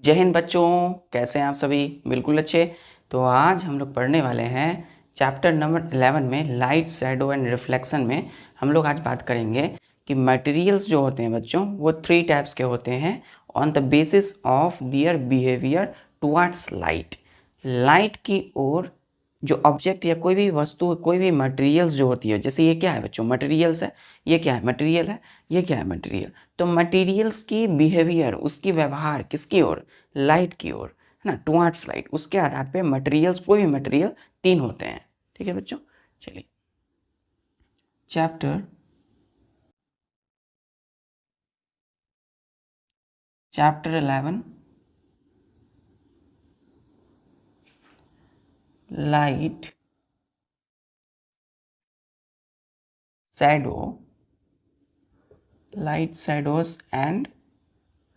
जय हिंद बच्चों, कैसे हैं आप सभी? बिल्कुल अच्छे। तो आज हम लोग पढ़ने वाले हैं चैप्टर नंबर 11 में लाइट, शैडो एंड रिफ्लेक्शन में हम लोग आज बात करेंगे कि मटेरियल्स जो होते हैं बच्चों वो 3 टाइप्स के होते हैं on the basis of their behaviour towards light. Light की ओर जो ऑब्जेक्ट या कोई भी वस्तु, कोई भी मटेरियल्स जो होती है, जैसे ये क्या है बच्चों? मटेरियल्स है। ये क्या है? मटेरियल है। ये क्या है? मटेरियल। तो मटेरियल्स की बिहेवियर, उसकी व्यवहार किसकी ओर? लाइट की ओर, है ना, टुवर्ड्स लाइट। उसके आधार पे मटेरियल्स, कोई भी मटेरियल 3 होते हैं। ठीक है बच्चों, चलिए chapter 11 light, shadow, light, shadows and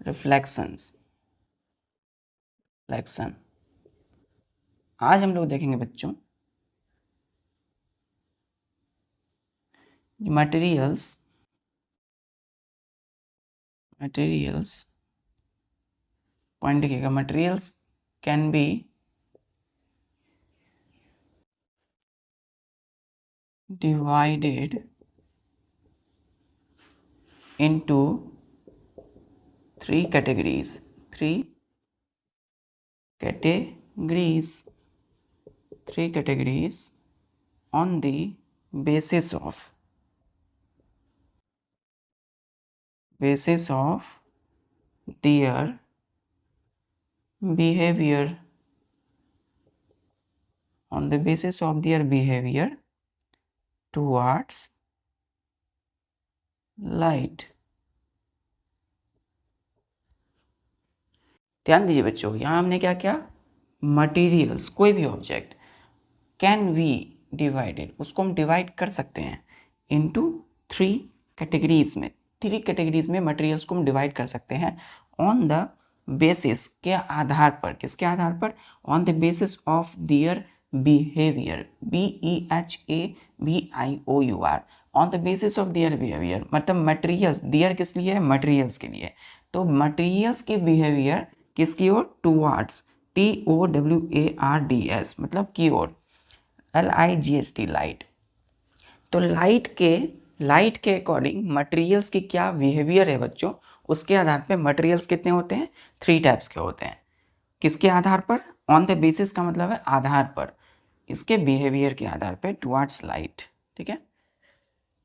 reflections. Reflection आज हम लोग देखेंगे बच्चों मटेरियल्स पॉइंट लिखिएगा। Materials can be divided into 3 categories. 3 categories on the basis of their behavior, on the basis of their behavior towards light। ध्यान दीजिए बच्चों, यहाँ हमने क्या किया? मटेरियल्स, कोई भी ऑब्जेक्ट, कैन वी डिवाइडेड, उसको हम डिवाइड कर सकते हैं इनटू 3 कैटेगरीज में। 3 कैटेगरीज में मटेरियल्स को हम डिवाइड कर सकते हैं ऑन द बेसिस के आधार पर। किसके आधार पर? On the basis of their behaviour, BEHAVIOUR, on the basis of their behaviour. मतलब मटेरियल्स, दियर किस लिए है? मटेरियल्स के लिए। तो मटेरियल्स की बिहेवियर किसकी ओर? टुवर्ड्स, TOWARDS, मतलब की ओर, LIGHT, लाइट। तो लाइट के अकॉर्डिंग मटेरियल्स की क्या बिहेवियर है बच्चों, उसके आधार पे मटेरियल्स कितने होते हैं? 3 टाइप्स के होते हैं। किसके आधार पर? ऑन द बेसिस का मतलब है आधार पर, इसके बिहेवियर के आधार पे टुवर्ड्स लाइट। ठीक है।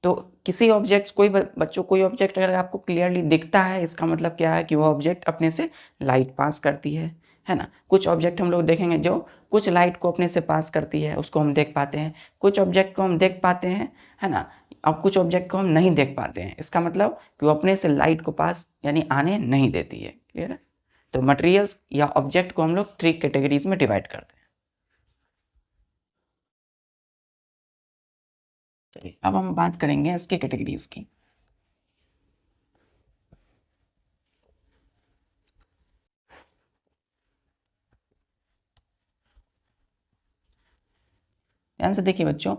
तो किसी ऑब्जेक्ट, कोई बच्चों, कोई ऑब्जेक्ट अगर आपको क्लियरली दिखता है, इसका मतलब क्या है कि वो ऑब्जेक्ट अपने से लाइट पास करती है ना। कुछ ऑब्जेक्ट हम लोग देखेंगे जो कुछ लाइट को अपने से पास करती है, उसको हम देख पाते हैं। कुछ ऑब्जेक्ट को हम देख पाते हैं, है ना। अब कुछ ऑब्जेक्ट को हम नहीं देख पाते हैं, इसका मतलब कि वो अपने से लाइट को पास यानी आने नहीं देती है। क्लियर है? तो मटेरियल्स या ऑब्जेक्ट को हम लोग 3 कैटेगरीज में डिवाइड करते हैं। चलिए अब हम बात करेंगे इसके कैटेगरीज की। ध्यान से देखिए बच्चों,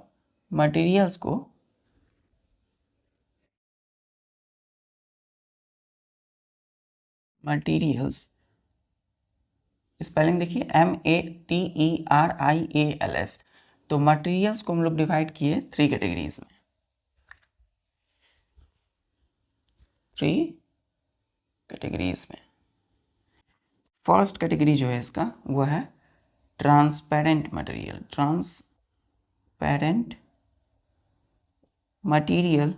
मटेरियल्स को स्पेलिंग देखिए, MATERIALS। तो मटेरियल्स को हम लोग डिवाइड किए 3 कैटेगरीज में। 3 कैटेगरीज में फर्स्ट कैटेगरी जो है इसका वो है transparent material. Transparent material,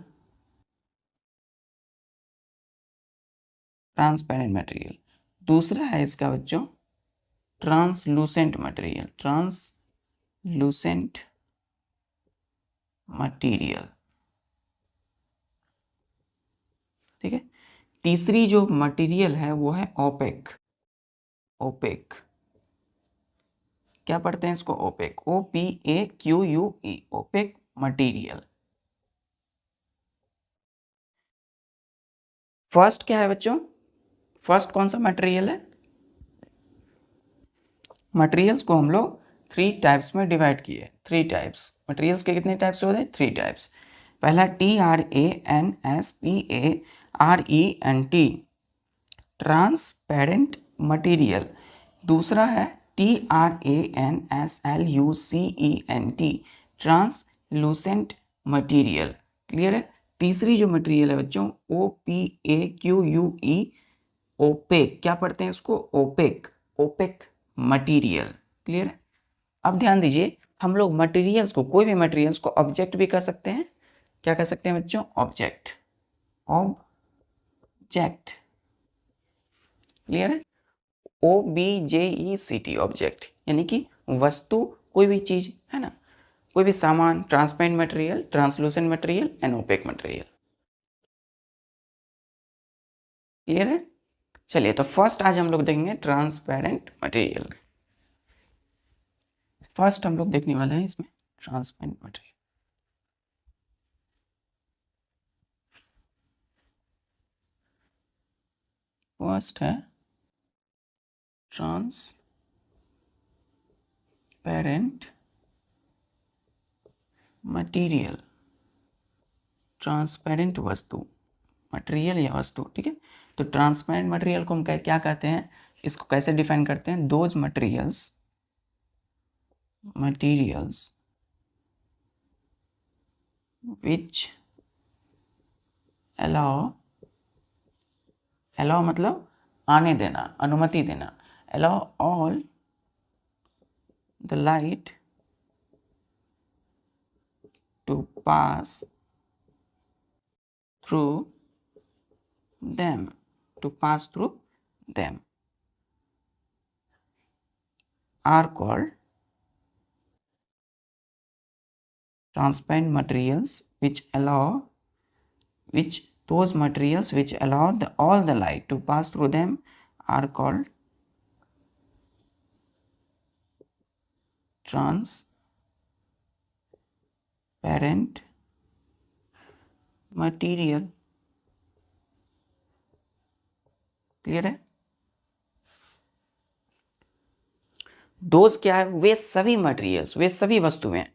transparent material. दूसरा है इसका बच्चों ट्रांसलूसेंट मटेरियल, ट्रांसलूसेंट मटेरियल। ठीक है। तीसरी जो मटेरियल है वो है ओपेक। ओपेक क्या पढ़ते हैं इसको? Opaque, OPAQUE, opaque material. First क्या है बच्चों? फर्स्ट कौन सा मटेरियल है? मटेरियल्स को हम लोग 3 टाइप्स में डिवाइड किए। 3 टाइप्स मटेरियल्स के कितने टाइप्स होते हैं? 3 टाइप्स। पहला TRANSPARENT, ट्रांसपेरेंट मटेरियल। दूसरा है TRANSLUCENT, ट्रांसलूसेंट मटेरियल। क्लियर है। तीसरी जो मटेरियल है बच्चों OPAQUE, ओपेक। क्या पढ़ते हैं इसको? OPEC, opaque material. क्लियर है। अब ध्यान दीजिए, हम लोग मटेरियल्स को, कोई भी मटेरियल्स को ऑब्जेक्ट भी कर सकते हैं। क्या कर सकते हैं बच्चों? Object, object. क्लियर है। OBJECT, ऑब्जेक्ट, यानी कि वस्तु, कोई भी चीज है ना, कोई भी सामान, transparent material, translucent material and opaque material. Clear है। चलिए, तो फर्स्ट आज हम लोग देखेंगे ट्रांसपेरेंट मटेरियल। फर्स्ट हम लोग देखने वाले हैं इसमें ट्रांसपेरेंट मटेरियल। फर्स्ट है ट्रांसपेरेंट मटेरियल, ट्रांसपेरेंट वस्तु, मटेरियल या वस्तु। ठीक है। तो ट्रांसपेरेंट मटेरियल को हम क्या कहते हैं, इसको कैसे डिफाइन करते हैं? दोज मटेरियल्स which allow मतलब आने देना, अनुमति देना। allow all the light to pass through them, are called transparent materials, those materials which allow all the light to pass through them are called transparent material। Clear है। Those क्या है? वे सभी materials, वे सभी वस्तुएं,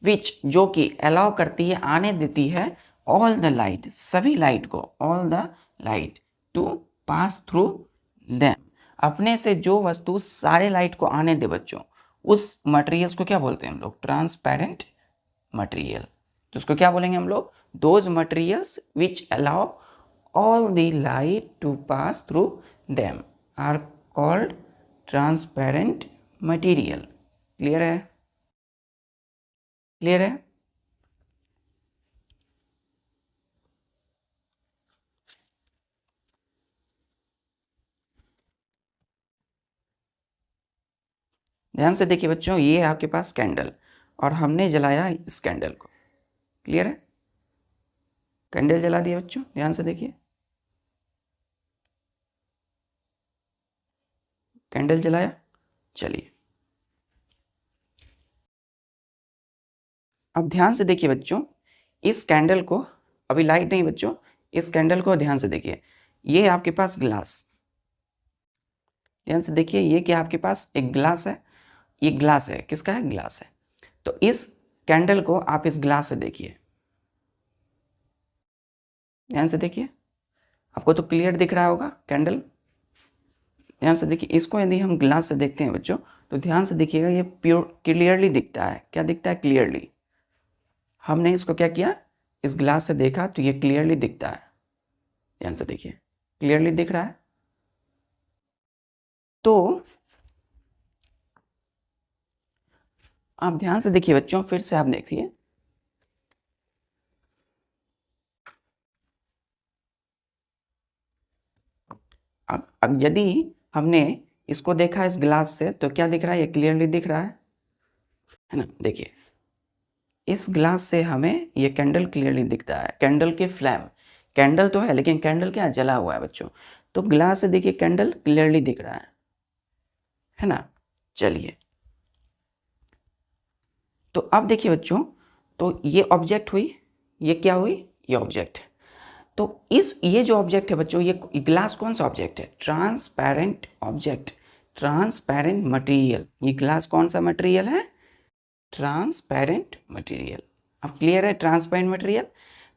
विच, जो कि अलाउ करती है, आने देती है, ऑल द लाइट, सभी लाइट को, all the light to pass through them, अपने से जो वस्तु सारे लाइट को आने दे बच्चों, उस मटेरियल्स को क्या बोलते हैं हम लोग? Transparent material. तो उसको क्या बोलेंगे हम लोग? Those materials which allow all the light to pass through them are called transparent material। Clear है। क्लियर है। ध्यान से देखिए बच्चों, ये है आपके पास कैंडल और हमने जलाया इस कैंडल को। क्लियर है। कैंडल जला दिया बच्चों, ध्यान से देखिए, कैंडल जलाया। चलिए, अब ध्यान से देखिए बच्चों, इस कैंडल को, अभी लाइट नहीं बच्चों, इस कैंडल को ध्यान से देखिए, ये है आपके पास ग्लास। ध्यान से देखिए, ये क्या आपके पास? एक ग्लास है। ये ग्लास है, किसका है? ग्लास है। तो इस कैंडल को आप इस ग्लास से देखिए, ध्यान से देखिए, आपको तो क्लियर दिख रहा होगा कैंडल। ध्यान से देखिए, इसको यदि हम ग्लास से देखते हैं बच्चों, तो ध्यान से देखिएगा, ये प्योर क्लियरली दिखता है। क्या दिखता है? क्लियरली। हमने इसको क्या किया? इस ग्लास से देखा तो ये क्लियरली दिखता है। ध्यान से देखिए, क्लियरली दिख रहा है। तो आप ध्यान से देखिए बच्चों, फिर से आप देखिए, अब यदि हमने इसको देखा इस ग्लास से, तो क्या दिख रहा है? ये क्लियरली दिख रहा है ना। देखिए, इस ग्लास से हमें ये कैंडल क्लियरली दिखता है। कैंडल के फ्लैम, कैंडल तो है लेकिन कैंडल क्या जला हुआ है बच्चों। तो ग्लास से देखिए कैंडल क्लियरली दिख रहा है ना। चलिए, तो अब देखिए बच्चों, तो ये ऑब्जेक्ट हुई, ये क्या हुई? ये ऑब्जेक्ट है। तो ये जो ऑब्जेक्ट है बच्चों, ये ग्लास कौन सा ऑब्जेक्ट है? Transparent object, transparent material. ये ग्लास कौन सा मटेरियल है? Transparent material. अब क्लियर है, ट्रांसपेरेंट मटेरियल।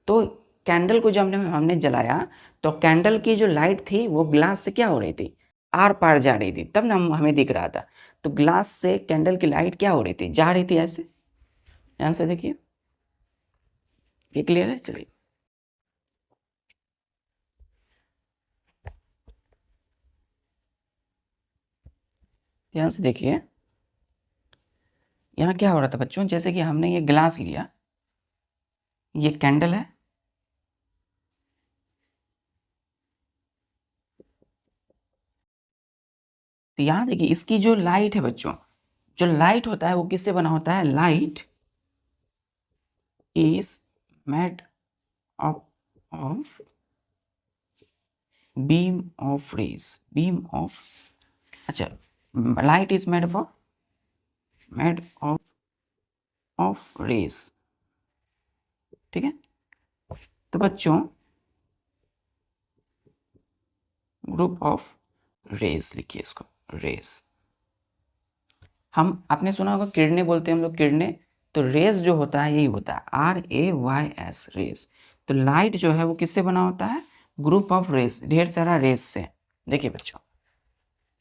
तो कैंडल को जब हमने जलाया, तो कैंडल की जो लाइट थी वो ग्लास से क्या हो रही थी? आर पार जा रही थी, तब ना हमें दिख रहा था। तो ग्लास से कैंडल की लाइट क्या हो रही थी, जा रही थी ऐसे। ध्यान से देखिए, ये क्लियर है। चलिए ध्यान से देखिए, यहाँ क्या हो रहा था बच्चों, जैसे कि हमने ये ग्लास लिया, ये कैंडल है, तो यहाँ देखिए इसकी जो लाइट है बच्चों, जो लाइट होता है वो किससे बना होता है, light is made of beam of rays, beam of, अच्छा, light is made of rays, ठीक है। तो बच्चों ग्रुप ऑफ रेज लिखिए इसको, रेज। हम आपने सुना होगा किरणें बोलते हैं हम लोग, किरणें, तो रेज जो होता है यही होता है, RAYS, रेज। तो लाइट जो है वो किससे बना होता है, ग्रुप ऑफ रेज, ढेर सारा रेज से। देखिए बच्चों,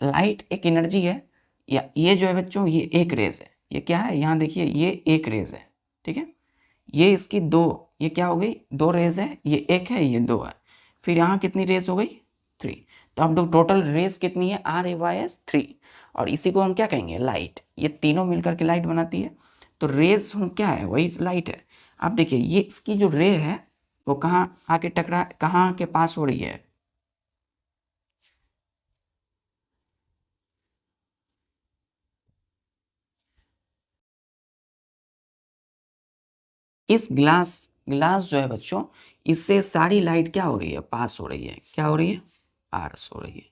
लाइट एक एनर्जी है, या ये जो है बच्चों ये एक रेज है, ये क्या है, यहाँ देखिए ये एक रेज है, ठीक है। ये इसकी दो, ये क्या हो गई, दो रेज है, ये एक है ये दो है, फिर यहाँ कितनी रेज हो गई, 3। तो अब टोटल रेज कितनी है, RAYS 3, और इसी को हम क्या कहेंगे, लाइट। ये तीनों मिलकर के लाइट बनाती है। तो रेज हम क्या है, वही लाइट है। अब देखिए ये इसकी जो रे है वो कहाँ आके टकरा, कहाँ के पास हो रही है, इस ग्लास, ग्लास जो है बच्चों, इससे सारी लाइट क्या हो रही है, पास हो रही है, क्या हो रही है, पास हो रही है,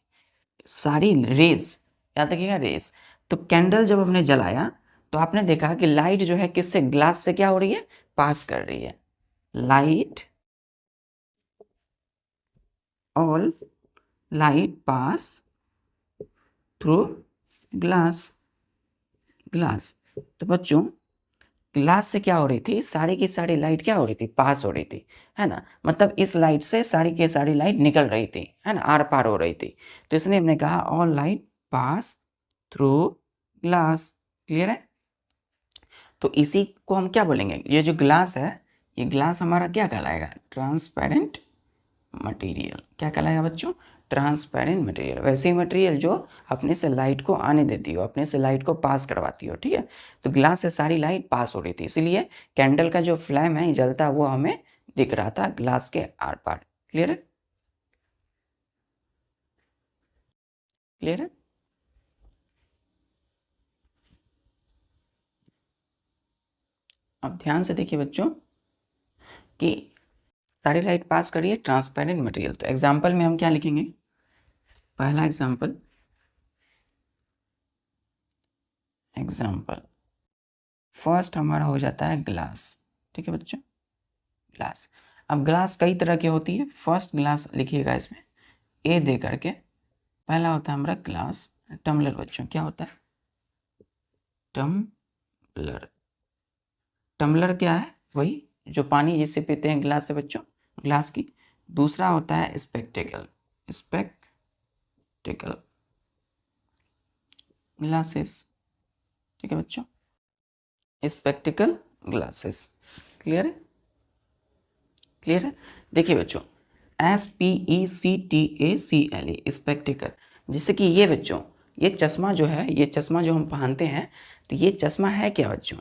सारी रेज, याद रखिएगा रेज। तो कैंडल जब हमने जलाया तो आपने देखा कि लाइट जो है किससे, ग्लास से क्या हो रही है, पास कर रही है। Light, all light pass through glass, glass. तो बच्चों ग्लास से क्या हो रही थी, सारी की सारी लाइट क्या हो रही थी, पास हो रही थी, है ना। मतलब इस लाइट से सारी की सारी लाइट निकल रही थी, है ना, आर पार हो रही थी। तो इसलिए हमने कहा all light pass through glass, clear है। तो इसी को हम क्या बोलेंगे, ये जो ग्लास है, ये ग्लास हमारा क्या कहलाएगा, ट्रांसपेरेंट मटेरियल। क्या कहलाएगा बच्चों, ट्रांसपेरेंट मटेरियल। वैसी मटेरियल जो अपने से लाइट को आने देती हो, अपने से लाइट को पास करवाती हो, ठीक है। तो ग्लास से सारी लाइट पास हो रही थी, इसीलिए कैंडल का जो फ्लैम है जलता वो हमें दिख रहा था ग्लास के आर पार। क्लियर है, क्लियर है। अब ध्यान से देखिए बच्चों कि सारी लाइट पास करिए ट्रांसपेरेंट मटेरियल। तो एग्जाम्पल में हम क्या लिखेंगे, पहला एग्जाम्पल, एग्जाम्पल फर्स्ट हमारा हो जाता है ग्लास, ठीक है बच्चों, ग्लास। अब ग्लास कई तरह की होती है, फर्स्ट ग्लास लिखिएगा इसमें ए दे करके। पहला होता है हमारा ग्लास टम्बलर, बच्चों क्या होता है, टम्बलर। टम्बलर क्या है, वही जो पानी जिससे पीते हैं ग्लास से बच्चों, ग्लास की। दूसरा होता है स्पेक्टेकल, स्पेक्टेकल ग्लासेस, ठीक है बच्चों, स्पेक्टिकल ग्लासेस। क्लियर है, क्लियर है। देखिए बच्चों SPECTACLE, स्पेक्टिकल। जैसे कि ये बच्चों, ये चश्मा जो है, ये चश्मा जो हम पहनते हैं, तो ये चश्मा है क्या बच्चों,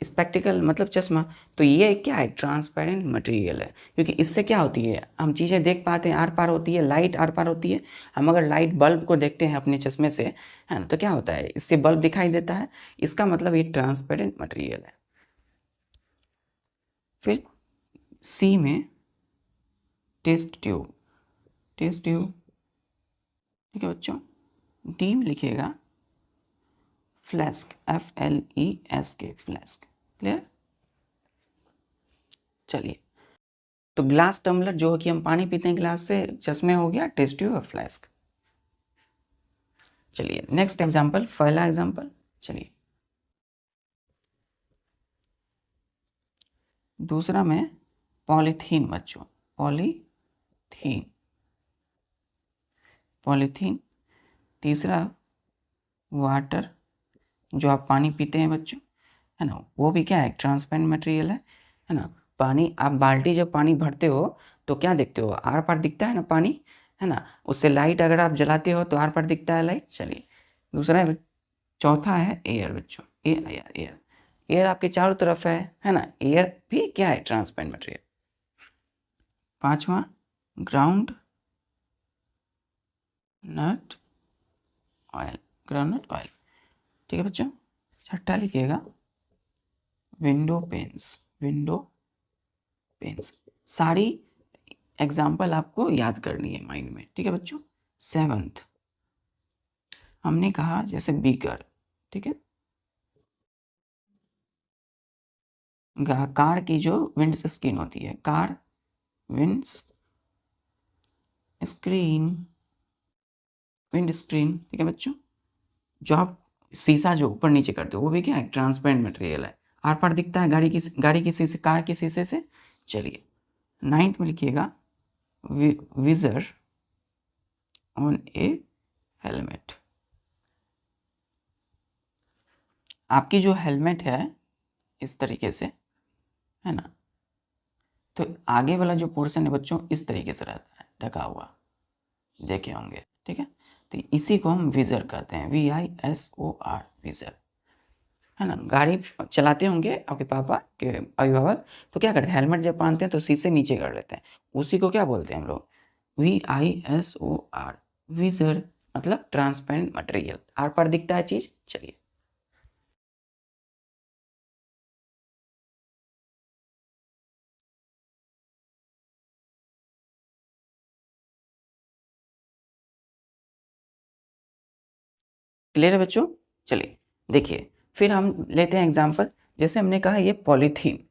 स्पेक्टिकल मतलब चश्मा। तो ये क्या है, ट्रांसपेरेंट मटेरियल है, क्योंकि इससे क्या होती है, हम चीज़ें देख पाते हैं, आर पार होती है, लाइट आर पार होती है। हम अगर लाइट बल्ब को देखते हैं अपने चश्मे से, है ना, तो क्या होता है, इससे बल्ब दिखाई देता है, इसका मतलब ये ट्रांसपेरेंट मटेरियल है। फिर सी में टेस्ट ट्यूब, टेस्ट ट्यूब, ठीक है बच्चों। डी में लिखिएगा फ्लैस्क, FLESK, फ्लैस्क। क्लियर, चलिए। तो ग्लास टम्बलर जो कि हम पानी पीते हैं ग्लास से, चश्मे हो गया, टेस्ट ट्यूब और फ्लैस्क। चलिए नेक्स्ट एग्जांपल, पहला एग्जांपल, चलिए दूसरा में पॉलीथीन बच्चों, पॉलीथीन, पॉलीथीन। तीसरा वाटर, जो आप पानी पीते हैं बच्चों, है ना, वो भी क्या है, ट्रांसपेरेंट मटेरियल है ना। पानी, आप बाल्टी जब पानी भरते हो तो क्या देखते हो, आर पार दिखता है ना पानी, है ना। उससे लाइट अगर आप जलाते हो तो आर पार दिखता है लाइट। चलिए दूसरा है, चौथा है एयर बच्चों, एयर एयर आपके चारों तरफ है ना। एयर भी क्या है, ट्रांसपेरेंट मटेरियल। पांचवा groundnut oil, groundnut oil, ठीक है बच्चों। छठा लिखिएगा विंडो पेन्स, विंडो पेन्स। सारी एग्जाम्पल आपको याद करनी है माइंड में, ठीक है बच्चों। सेवंथ हमने कहा जैसे बीकर, ठीक है, कार की जो विंड स्क्रीन होती है, car wind screen, wind screen, ठीक है बच्चों। जो आप शीशा जो ऊपर नीचे करते हो वो भी क्या है, ट्रांसपेरेंट मटेरियल है, आर पार दिखता है गाड़ी की शीशे, कार के शीशे से। चलिए नाइन्थ में लिखिएगा विजर ऑन ए हेलमेट। आपकी जो हेलमेट है इस तरीके से, है ना, तो आगे वाला जो पोर्शन है बच्चों इस तरीके से रहता है ढका हुआ, देखे होंगे, ठीक है। तो इसी को हम विजर कहते हैं, VISOR, विजर, है ना। गाड़ी चलाते होंगे आपके पापा के अभिभावक, तो क्या करते हैं, हेलमेट जब पहनते हैं तो शीशे नीचे कर लेते हैं, उसी को क्या बोलते हैं हम लोग, VISOR, विजर, मतलब ट्रांसपेरेंट मटेरियल, आर पार दिखता है चीज। चलिए क्लियर है बच्चों। चलिए देखिए, फिर हम लेते हैं एग्जाम्पल। जैसे हमने कहा ये पॉलीथीन,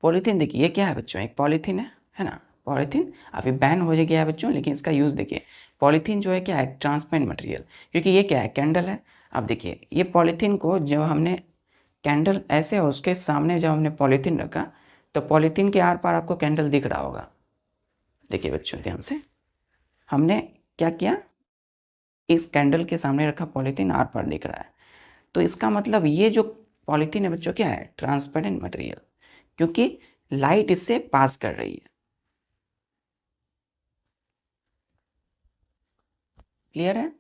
पॉलीथीन देखिए ये क्या है बच्चों, एक पॉलीथीन है ना। पॉलीथीन अभी बैन हो गया है बच्चों, लेकिन इसका यूज़ देखिए, पॉलीथीन जो है क्या है, ट्रांसपेरेंट मटेरियल, क्योंकि ये क्या है, कैंडल है। अब देखिए ये पॉलीथीन को जब हमने, कैंडल ऐसे है, उसके सामने जब हमने पॉलीथीन रखा तो पॉलीथीन के आर पार आपको कैंडल दिख रहा होगा। देखिए बच्चों ध्यान से, हमने क्या किया, इस कैंडल के सामने रखा पॉलीथीन आर पार दिख रहा है, तो इसका मतलब ये जो पॉलीथीन है बच्चों क्या है, ट्रांसपेरेंट मटेरियल, क्योंकि लाइट इससे पास कर रही है। क्लियर है।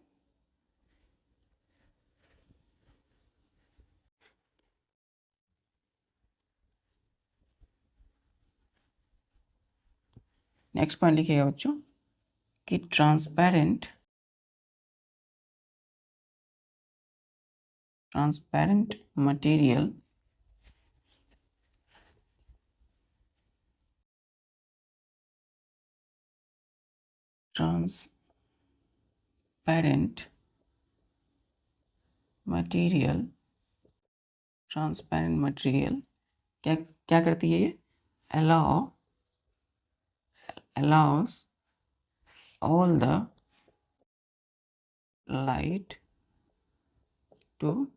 नेक्स्ट पॉइंट लिखिएगा बच्चों कि transparent material transparent material, transparent material क्या क्या करती है, ये allows all the light to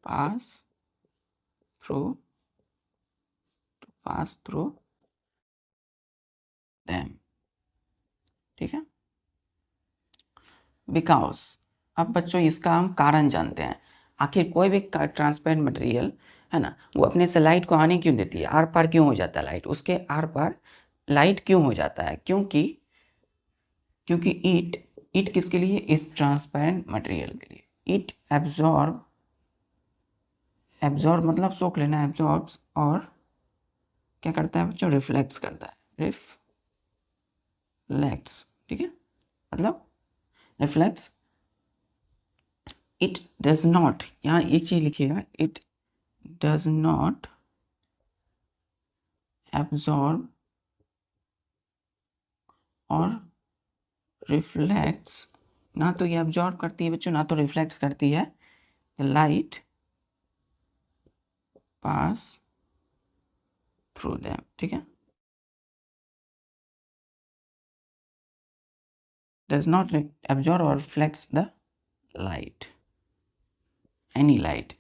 pass through them, ठीक है। बिकॉज, अब बच्चों इसका हम कारण जानते हैं, आखिर कोई भी ट्रांसपेरेंट मटेरियल है ना, वो अपने से लाइट को आने क्यों देती है, आर पार क्यों हो जाता है लाइट, उसके आर पार लाइट क्यों हो जाता है, क्योंकि इट किसके लिए, इस ट्रांसपेरेंट मटेरियल के लिए, इट एब्जॉर्ब मतलब सोख लेना, एब्जॉर्ब्स, और क्या करता है बच्चों, रिफ्लेक्ट्स करता है, रिफ्लेक्ट्स, ठीक है, मतलब रिफ्लेक्ट्स। इट डज नॉट, यहाँ एक चीज लिखिएगा, इट डज नॉट एब्जॉर्ब और रिफ्लेक्ट्स, ना तो ये एब्जॉर्ब करती है बच्चों, ना तो रिफ्लेक्ट्स करती है, लाइट पास थ्रू देम, ठीक है। डज नॉट एब्जॉर्ब और reflects the light, any light,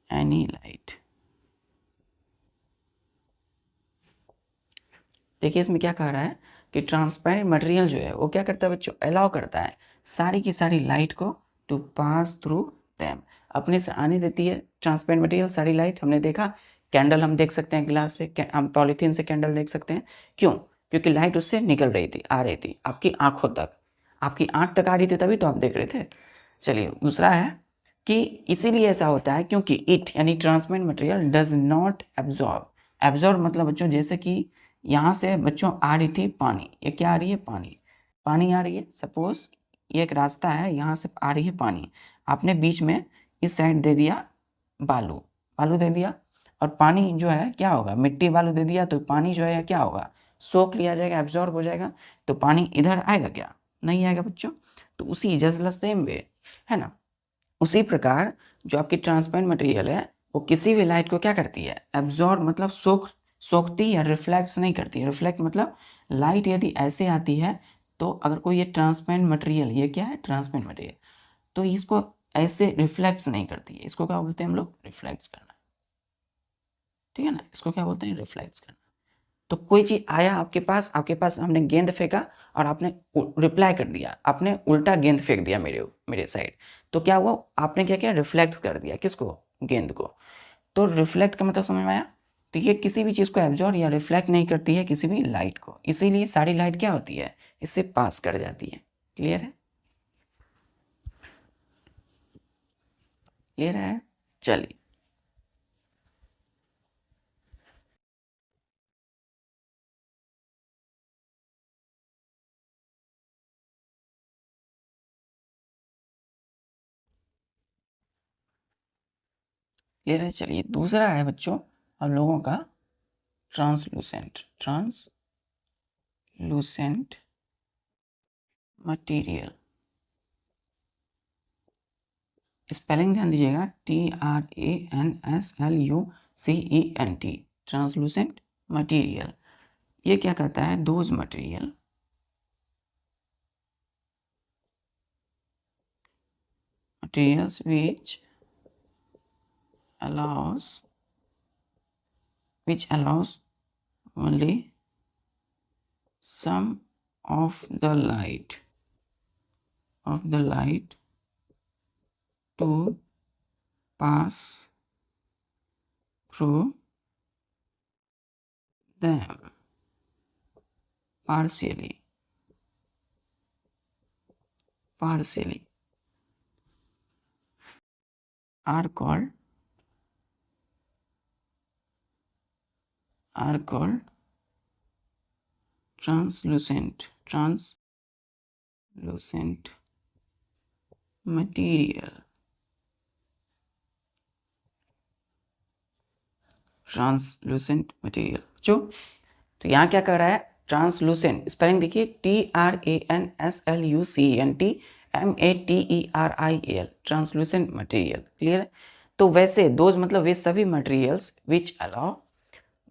any light. देखिए इसमें क्या कह रहा है कि ट्रांसपेरेंट मटेरियल जो है वो क्या करता है बच्चों, अलाउ करता है सारी की सारी लाइट को टू पास थ्रू दैम, अपने से आने देती है ट्रांसपेरेंट मटेरियल सारी लाइट। हमने देखा कैंडल हम देख सकते हैं ग्लास से, हम पॉलीथीन से कैंडल देख सकते हैं, क्यों? क्योंकि लाइट उससे निकल रही थी, आ रही थी आपकी आंखों तक, आपकी आंख तक आ रही थी, तभी तो आप देख रहे थे। चलिए दूसरा है कि इसीलिए ऐसा होता है क्योंकि इट यानी transparent material does not absorb. Absorb मतलब बच्चों जैसे कि यहाँ से बच्चों आ रही थी पानी, ये क्या आ रही है? पानी, पानी आ रही है। सपोज ये एक रास्ता है, यहाँ से आ रही है पानी, आपने बीच में इस साइड दे दिया बालू, बालू दे दिया, और पानी जो है क्या होगा? मिट्टी बालू दे दिया तो पानी जो है क्या होगा? सोख लिया जाएगा, एब्जॉर्ब हो जाएगा। तो पानी इधर आएगा क्या? नहीं आएगा बच्चों। तो उसी जस्ट सेम वे है ना, उसी प्रकार जो आपकी ट्रांसपेरेंट मटेरियल है वो किसी भी लाइट को क्या करती है? एब्जॉर्ब मतलब सोखती या रिफ्लेक्ट्स नहीं करती है। रिफ्लेक्ट मतलब लाइट यदि ऐसे आती है तो अगर कोई ये ट्रांसपेरेंट मटेरियल, ये क्या है? ट्रांसपेरेंट मटेरियल, तो इसको ऐसे रिफ्लेक्ट्स नहीं करती है। इसको क्या बोलते हैं हम लोग? रिफ्लेक्ट्स करना, ठीक है ना, इसको क्या बोलते हैं? रिफ्लेक्ट्स करना। तो कोई चीज़ आया आपके पास हमने गेंद फेंका और आपने रिप्लाई कर दिया, आपने उल्टा गेंद फेंक दिया मेरे साइड, तो क्या हुआ? आपने क्या किया? रिफ्लेक्ट कर दिया, किसको? गेंद को। तो रिफ्लेक्ट का मतलब समझ में आया? तो ये किसी भी चीज़ को एब्जॉर्ब या रिफ्लेक्ट नहीं करती है, किसी भी लाइट को, इसीलिए सारी लाइट क्या होती है? इससे पास कर जाती है। क्लियर है? क्लियर है? चलिए क्लियर है। चलिए दूसरा है बच्चों हम लोगों का ट्रांसलूसेंट, ट्रांसलूसेंट मटेरियल। स्पेलिंग ध्यान दीजिएगा, TRANSLUCENT, ट्रांसलूसेंट मटेरियल। ये क्या कहता है? Those material materials which allows only some of the light to pass through them partially are called translucent material। Translucent material जो, तो यहाँ क्या कर रहा है? ट्रांसलूसेंट, स्पेलिंग देखिए, TRANSLUCENT ट्रांसलूसेंट मटेरियल। क्लियर? तो वैसे दोज मतलब वे सभी मटेरियल्स विच अलाउ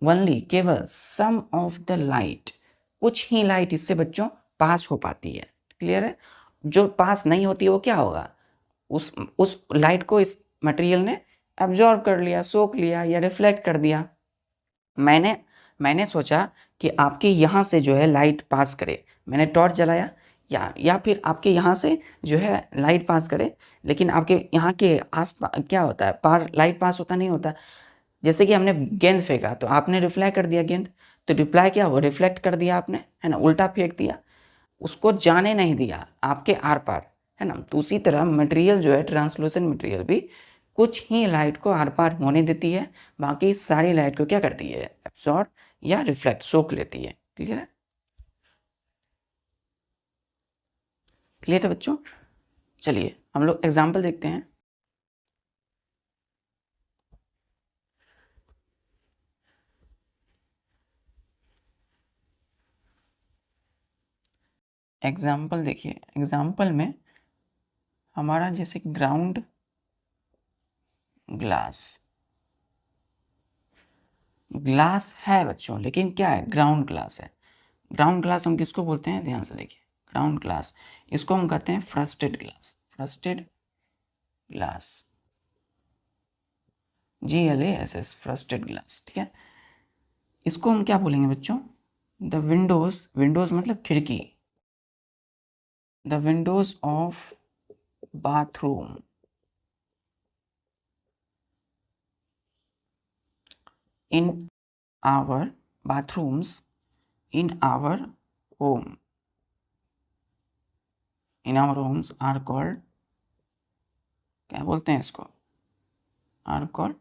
ओनली, केवल सम ऑफ द लाइट, कुछ ही लाइट इससे बच्चों पास हो पाती है। क्लियर है? जो पास नहीं होती है वो क्या होगा? उस लाइट को इस मटेरियल ने एब्जॉर्ब कर लिया, सोख लिया या रिफ्लेक्ट कर दिया। मैंने सोचा कि आपके यहाँ से जो है लाइट पास करे, मैंने टॉर्च जलाया, या फिर आपके यहाँ से जो है लाइट पास करे, लेकिन आपके यहाँ के आस पास क्या होता है? पार लाइट पास होता नहीं होता। जैसे कि हमने गेंद फेंका तो आपने रिप्लाई कर दिया गेंद, तो रिप्लाई क्या हुआ? रिफ्लेक्ट कर दिया आपने, है ना, उल्टा फेंक दिया, उसको जाने नहीं दिया आपके आर पार, है ना। तो उसी तरह मटेरियल जो है ट्रांसलूसेंट मटेरियल भी कुछ ही लाइट को आर पार होने देती है, बाकी सारी लाइट को क्या करती है? एब्सॉर्ब या रिफ्लेक्ट, सोख लेती है। क्लियर है? क्लियर है बच्चों? चलिए हम लोग एग्जाम्पल देखते हैं। एग्जाम्पल देखिए, एग्जाम्पल में हमारा जैसे ग्राउंड ग्लास है बच्चों, लेकिन क्या है? ग्राउंड ग्लास है। ग्राउंड ग्लास हम किसको बोलते हैं? ध्यान से देखिए, ग्राउंड ग्लास, इसको हम कहते हैं फ्रस्टेड ग्लास, GLASS, फ्रस्टेड ग्लास। ठीक है, इसको हम क्या बोलेंगे बच्चों? द विंडोज मतलब खिड़की, the windows of bathroom in our bathrooms in our home in our homes are called, क्या बोलते हैं इसको, are called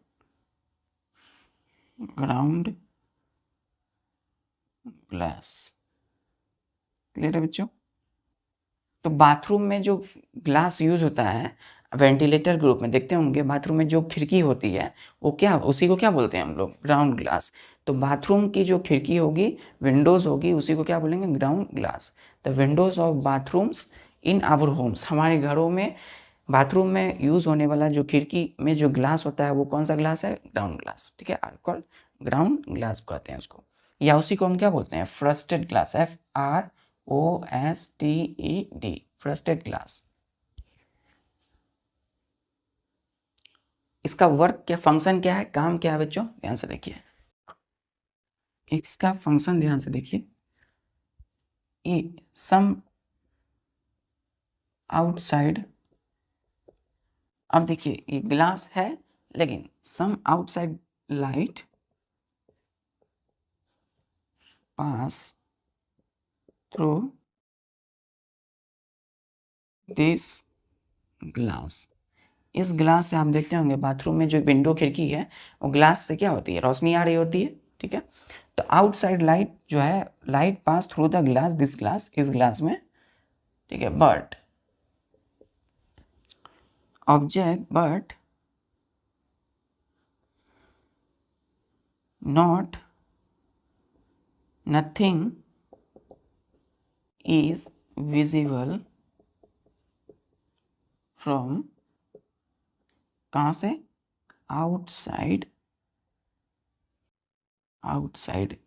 ground glass। Clear है बच्चों? तो बाथरूम में जो ग्लास यूज होता है वेंटिलेटर ग्रुप में देखते होंगे, बाथरूम में जो खिड़की होती है वो क्या, उसी को क्या बोलते हैं हम लोग, ग्राउंड ग्लास। तो बाथरूम की जो खिड़की होगी, विंडोज होगी, उसी को क्या बोलेंगे, ground glass. The windows of bathrooms in our homes, हमारे घरों में बाथरूम में यूज होने वाला जो खिड़की में जो ग्लास होता है वो कौन सा ग्लास है, ग्राउंड ग्लास। ठीक है, कॉल्ड ग्राउंड ग्लास कहते हैं उसको, या उसी को हम क्या बोलते हैं, फ्रस्टेड ग्लास, FROSTED, फ्रस्टेड ग्लास। इसका वर्क क्या, फंक्शन क्या है, काम क्या है बच्चों, ध्यान से देखिए, इसका फंक्शन ध्यान से देखिए। सम आउटसाइड, अब देखिए ये ग्लास है लेकिन some outside light pass through this glass. इस ग्लास से आप देखते होंगे बाथरूम में जो विंडो खिड़की है वो ग्लास से क्या होती है, रोशनी आ रही होती है। ठीक है, तो आउटसाइड लाइट जो है, light pass through the glass, this glass, इस ग्लास में। ठीक है, but object, but not, nothing is visible from, कहाँ से, outside, outside,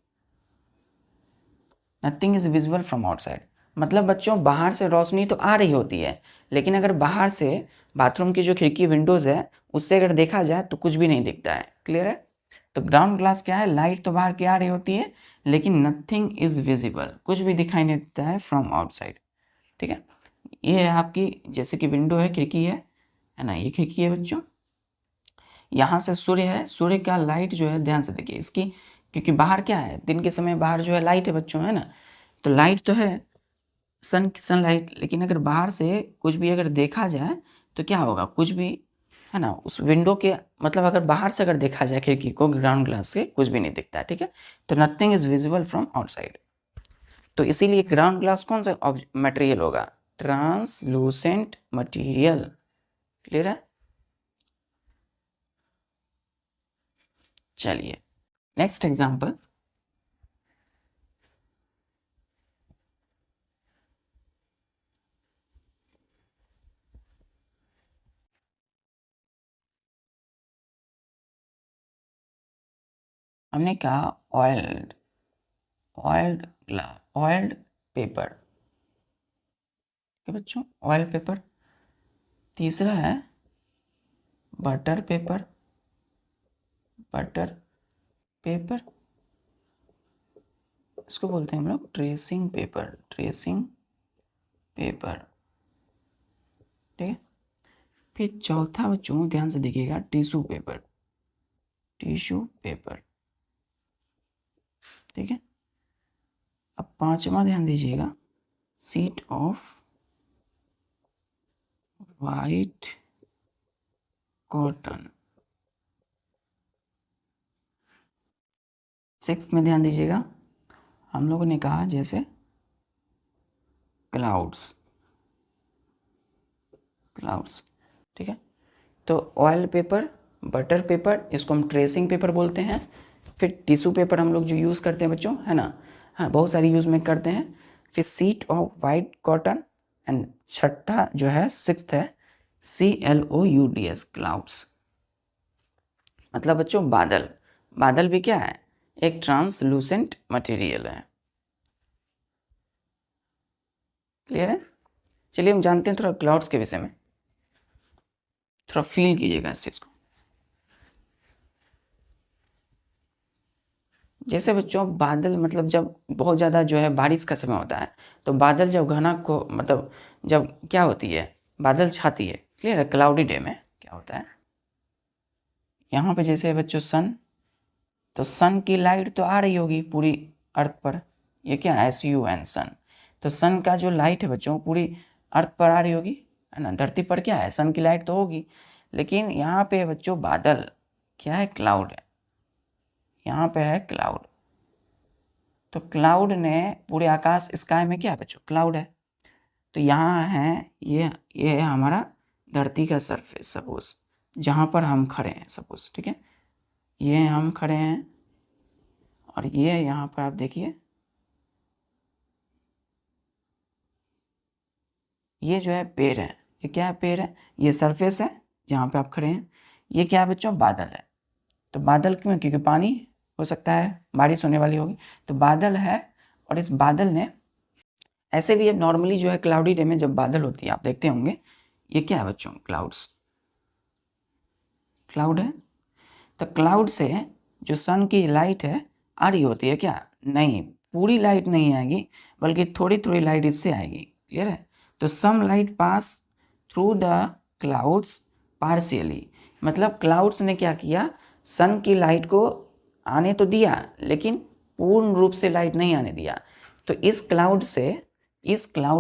nothing is visible from outside. मतलब बच्चों बाहर से रोशनी तो आ रही होती है, लेकिन अगर बाहर से बाथरूम की जो खिड़की विंडोज है उससे अगर देखा जाए तो कुछ भी नहीं दिखता है। क्लियर है? तो ग्राउंड ग्लास क्या है, लाइट तो बाहर की आ रही होती है लेकिन नथिंग इज विजिबल, कुछ भी दिखाई नहीं देता है फ्रॉम आउटसाइड। ठीक है, ये है आपकी, जैसे कि विंडो है, खिड़की है ना, ये खिड़की है बच्चों, यहाँ से सूर्य है, सूर्य का लाइट जो है, ध्यान से देखिए इसकी, क्योंकि बाहर क्या है, दिन के समय बाहर जो है लाइट है बच्चों, है ना, तो लाइट तो है, सनलाइट, लेकिन अगर बाहर से कुछ भी अगर देखा जाए तो क्या होगा, कुछ भी, है ना, उस विंडो के, मतलब अगर बाहर से अगर देखा जाए खिड़की को ग्राउंड ग्लास से, कुछ भी नहीं दिखता है। ठीक है, तो nothing is visible from outside. तो इसीलिए ग्राउंड ग्लास कौन सा मटेरियल होगा, ट्रांसलूसेंट मटेरियल। क्लियर है? चलिए नेक्स्ट एग्जांपल, हमने कहा ऑयल्ड, ऑयल्ड पेपर। क्या बच्चों, ऑयल पेपर। तीसरा है बटर पेपर, बटर पेपर, इसको बोलते हैं हम लोग ट्रेसिंग पेपर, ट्रेसिंग पेपर। ठीक है, फिर चौथा बच्चों ध्यान से देखिएगा, टिश्यू पेपर, टिश्यू पेपर। ठीक है, अब पांचवा ध्यान दीजिएगा, sheet of white cotton. Sixth में ध्यान दीजिएगा, हम लोगों ने कहा जैसे क्लाउड्स, क्लाउड्स। ठीक है, तो ऑयल पेपर, बटर पेपर, इसको हम ट्रेसिंग पेपर बोलते हैं। फिर टिश्यू पेपर हम लोग जो यूज़ करते हैं बच्चों, है ना, हाँ बहुत सारी यूज़ में करते हैं। फिर seat of white cotton, and छठा जो है सिक्स्थ है CLOUDS, क्लाउड्स। मतलब बच्चों बादल, बादल भी क्या है, एक ट्रांसलूसेंट मटेरियल है। क्लियर है? चलिए हम जानते हैं थोड़ा क्लाउड्स के विषय में, थोड़ा फील कीजिएगा इस चीज़ को। जैसे बच्चों बादल मतलब जब बहुत ज़्यादा जो है बारिश का समय होता है, तो बादल जब घना को मतलब जब क्या होती है, बादल छाती है, क्लियर है, क्लाउडी डे में क्या होता है, यहाँ पे जैसे बच्चों सन, तो सन की लाइट तो आ रही होगी पूरी अर्थ पर, ये क्या है, SUN सन, तो सन का जो लाइट है बच्चों पूरी अर्थ पर आ रही होगी, है ना, धरती पर क्या है, सन की लाइट तो होगी, लेकिन यहाँ पे बच्चों बादल क्या है, क्लाउड है, यहाँ पे है क्लाउड, तो क्लाउड ने पूरे आकाश स्काई में क्या है बच्चों, क्लाउड है, तो यहाँ है ये है हमारा धरती का सरफेस, सपोज जहाँ पर हम खड़े हैं, सपोज, ठीक है, ये हम खड़े हैं, और ये यहाँ पर आप देखिए, ये जो है पेड़ है, ये क्या है, पेड़ है, ये सरफेस है जहाँ पे आप खड़े हैं, ये क्या है बच्चों, बादल है, तो बादल क्यों, क्योंकि पानी हो सकता है, बारिश होने वाली होगी, तो बादल है, और इस बादल ने ऐसे भी नॉर्मली जो है क्लाउडी डे में जब बादल होती है आप देखते होंगे, ये क्या है बच्चों, क्लाउड्स, क्लाउड है, तो क्लाउड से जो सन की लाइट है आ रही होती है क्या, नहीं, पूरी लाइट नहीं आएगी, बल्कि थोड़ी थोड़ी लाइट इससे आएगी, क्लियर है, तो some light pass through the clouds partially, मतलब क्लाउड्स ने क्या किया, सन की लाइट को आने तो दिया, लेकिन पूर्ण रूप से लाइट नहीं आने दिया, तो इस क्लाउड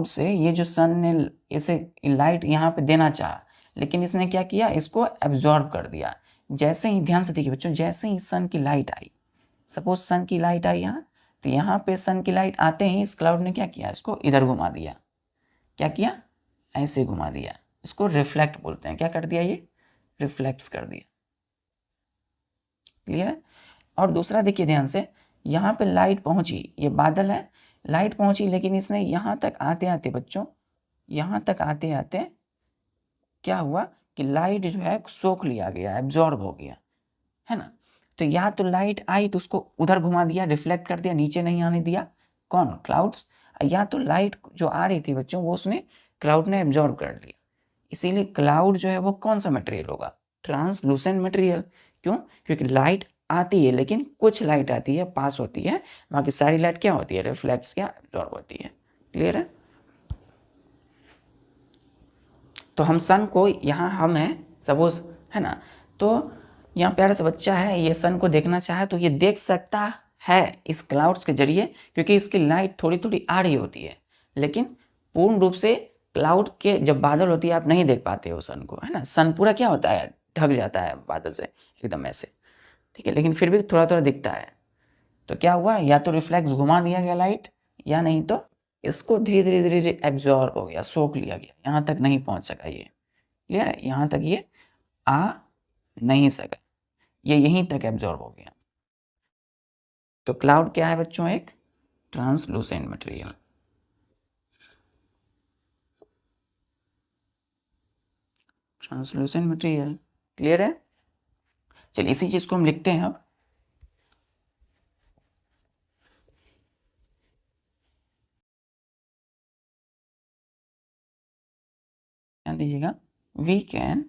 से ये जो सन ने इसे लाइट यहाँ पे देना चाहा, लेकिन इसने क्या किया, इसको एब्जॉर्ब कर दिया, जैसे ही, ध्यान से देखिए बच्चों, जैसे ही सन की लाइट आई, सपोज सन की लाइट आई यहाँ, तो यहाँ पे सन की लाइट आते ही इस क्लाउड ने क्या किया, इसको इधर घुमा दिया, क्या किया, ऐसे घुमा दिया, इसको रिफ्लेक्ट बोलते हैं, क्या कर दिया, ये रिफ्लेक्ट्स कर दिया, क्लियर है, और दूसरा देखिए ध्यान से, यहाँ पे लाइट पहुंची, ये बादल है, लाइट पहुंची, लेकिन इसने यहाँ तक आते आते बच्चों, यहाँ तक आते आते क्या हुआ कि लाइट जो है सोख लिया गया, एब्जॉर्ब हो गया, है ना, तो या तो लाइट आई तो उसको उधर घुमा दिया, रिफ्लेक्ट कर दिया, नीचे नहीं आने दिया, कौन, क्लाउड्स, या तो लाइट जो आ रही थी बच्चों वो उसने, क्लाउड ने एब्जॉर्ब कर लिया, इसीलिए क्लाउड जो है वो कौन सा मटेरियल होगा, ट्रांसलूसेंट मटेरियल, क्यों, क्योंकि लाइट आती है, लेकिन कुछ लाइट आती है, पास होती है, बाकी सारी लाइट क्या होती है, रिफ्लेक्ट्स, क्या एब्जॉर्ब होती है, क्लियर है, तो हम सन को यहाँ हम हैं सपोज, है ना, तो यहाँ प्यारा सा बच्चा है, ये सन को देखना चाहे तो ये देख सकता है इस क्लाउड्स के जरिए, क्योंकि इसकी लाइट थोड़ी थोड़ी आ रही होती है, लेकिन पूर्ण रूप से क्लाउड के जब बादल होती है आप नहीं देख पाते हो सन को, है ना, सन पूरा क्या होता है, ढक जाता है बादल से एकदम ऐसे, ठीक है, लेकिन फिर भी थोड़ा थोड़ा दिखता है, तो क्या हुआ, या तो रिफ्लेक्ट घुमा दिया गया लाइट, या नहीं तो इसको धीरे धीरे धीरे धीरे एब्जॉर्ब हो गया, सोख लिया गया, यहाँ तक नहीं पहुँच सका ये, क्लियर है, यहाँ तक ये आ नहीं सका, ये यहीं तक एब्जॉर्ब हो गया, तो क्लाउड क्या है बच्चों, एक translucent material, translucent material, clear है, चलिए इसी चीज को हम लिखते हैं अब, ध्यान दीजिएगा, we can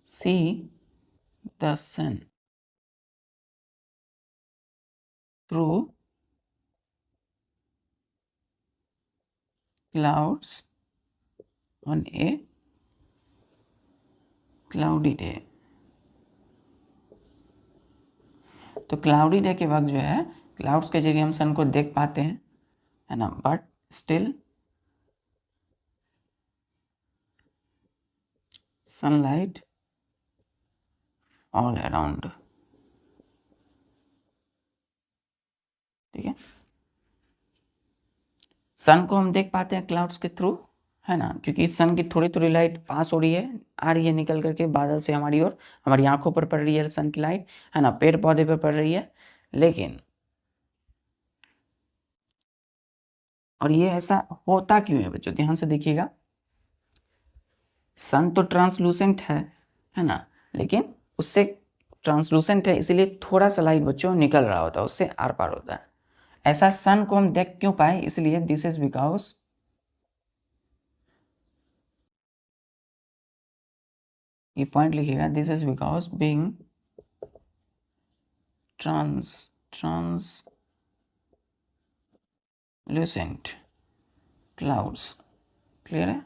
see the sun through clouds on a cloudy day, तो क्लाउडी डे के वक्त जो है क्लाउड्स के जरिए हम सन को देख पाते हैं, है ना, but still sunlight all around, ठीक है, सन को हम देख पाते हैं क्लाउड्स के थ्रू, है ना, क्योंकि सन की थोड़ी थोड़ी लाइट पास हो रही है, आ रही है निकल करके बादल से हमारी ओर, हमारी आंखों पर पड़ रही है सन की लाइट, है ना, पेड़ पौधे पर पड़ रही है, लेकिन और ये ऐसा होता क्यों है बच्चों, ध्यान से देखिएगा, सन तो ट्रांसलूसेंट है ना, लेकिन उससे ट्रांसलूसेंट है, इसीलिए थोड़ा सा लाइट बच्चों निकल रहा होता है, उससे आर पार होता है, ऐसा सन को हम देख क्यों पाए, इसलिए दिस इज बिकॉज, ये पॉइंट लिखिएगा, this is because being translucent clouds, clear है,